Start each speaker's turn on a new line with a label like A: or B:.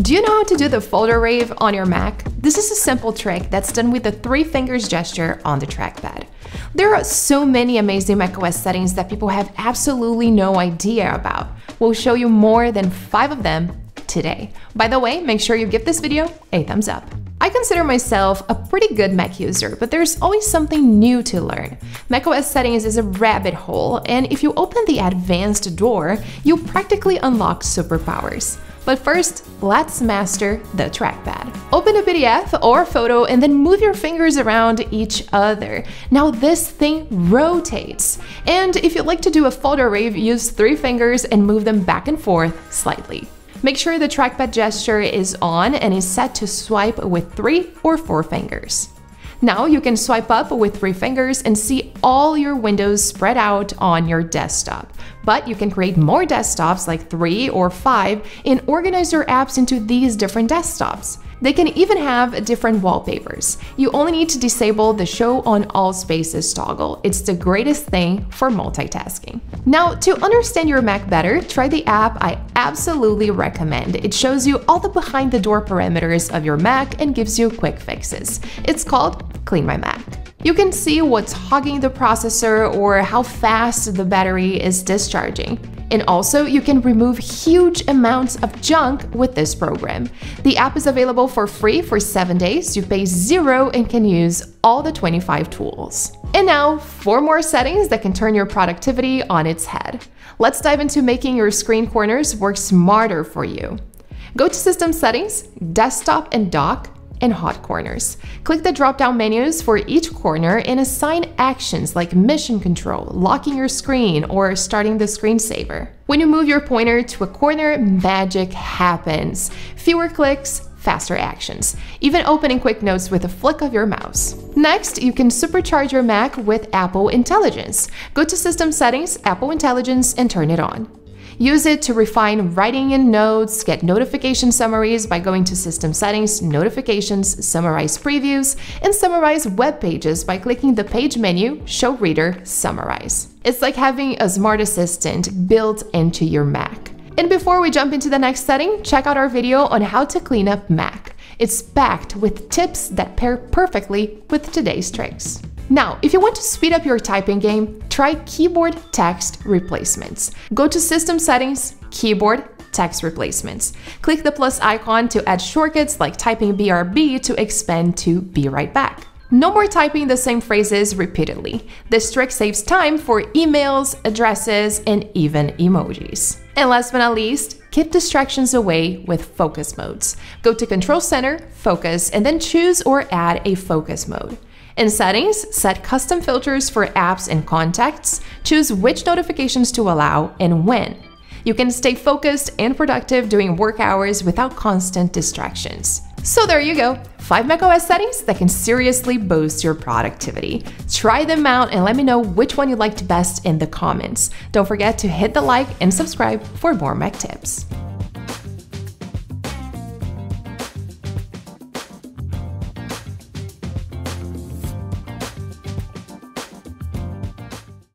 A: Do you know how to do the folder wave on your Mac? This is a simple trick that's done with the 3 fingers gesture on the trackpad. There are so many amazing macOS settings that people have absolutely no idea about. We'll show you more than 5 of them today. By the way, make sure you give this video a thumbs up. I consider myself a pretty good Mac user, but there's always something new to learn. macOS settings is a rabbit hole, and if you open the advanced door, you practically unlock superpowers. But first, let's master the trackpad. Open a PDF or photo and then move your fingers around each other. Now this thing rotates. And if you'd like to do a folder wave, use 3 fingers and move them back and forth slightly. Make sure the trackpad gesture is on and is set to swipe with 3 or 4 fingers. Now you can swipe up with 3 fingers and see all your windows spread out on your desktop. But you can create more desktops, like 3 or 5, and organize your apps into these different desktops. They can even have different wallpapers. You only need to disable the Show on All Spaces toggle. It's the greatest thing for multitasking. Now, to understand your Mac better, try the app I absolutely recommend. It shows you all the behind-the-door parameters of your Mac and gives you quick fixes. It's called Clean My Mac. You can see what's hogging the processor or how fast the battery is discharging. And also, you can remove huge amounts of junk with this program. The app is available for free for 7 days. You pay $0 and can use all the 25 tools. And now, 4 more settings that can turn your productivity on its head. Let's dive into making your screen corners work smarter for you. Go to System Settings, Desktop and Dock, and Hot Corners. Click the drop-down menus for each corner and assign actions like mission control, locking your screen, or starting the screensaver. When you move your pointer to a corner, magic happens. Fewer clicks, faster actions. Even opening quick notes with a flick of your mouse. Next, you can supercharge your Mac with Apple Intelligence. Go to System Settings, Apple Intelligence, and turn it on. Use it to refine writing in notes, get notification summaries by going to System Settings, Notifications, Summarize Previews, and summarize web pages by clicking the Page menu, Show Reader, Summarize. It's like having a smart assistant built into your Mac. And before we jump into the next setting, check out our video on how to clean up Mac. It's packed with tips that pair perfectly with today's tricks. Now, if you want to speed up your typing game, try Keyboard Text Replacements. Go to System Settings, Keyboard Text Replacements. Click the plus icon to add shortcuts like typing BRB to expand to Be Right Back. No more typing the same phrases repeatedly. This trick saves time for emails, addresses, and even emojis. And last but not least, keep distractions away with focus modes. Go to Control Center, Focus, and then choose or add a focus mode. In Settings, set custom filters for apps and contacts, choose which notifications to allow and when. You can stay focused and productive during work hours without constant distractions. So there you go, 5 macOS settings that can seriously boost your productivity. Try them out and let me know which one you liked best in the comments. Don't forget to hit the like and subscribe for more Mac tips.